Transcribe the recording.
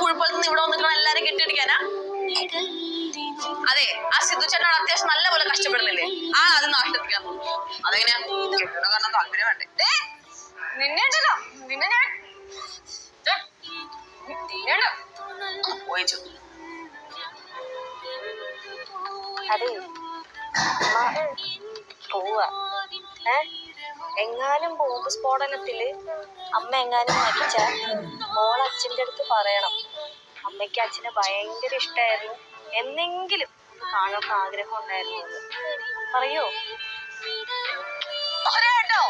പുഴുപ്പലത്ത് ഇവിടെ വന്നിട്ട് എല്ലാരും കെട്ടിടിക്കാനാ? അതെ, ആ സിദ്ധു ചേട്ടൻ അത്യാവശ്യം നല്ല പോലെ കഷ്ടപ്പെടുന്നില്ലേ? ആ അത് നാട്ടിലെത്തിക്കാൻ അതെങ്ങനെയാ കെട്ടണ കാരണം താല്പര്യം വേണ്ടേ? നിന്നെ നിന്നെ ഞാൻ പോയിച്ചു. അതെ പോവാ. എങ്ങാനും ബോംബ് സ്ഫോടനത്തില് അമ്മ എങ്ങാനും മരിച്ച മോൾ അച്ഛൻ്റെ അടുത്ത് പറയണം. അമ്മയ്ക്ക് അച്ഛനെ ഭയങ്കര ഇഷ്ടമായിരുന്നു, എന്നെങ്കിലും കാണുന്ന ആഗ്രഹം ഉണ്ടായിരുന്നു. പറയോ? കേട്ടോ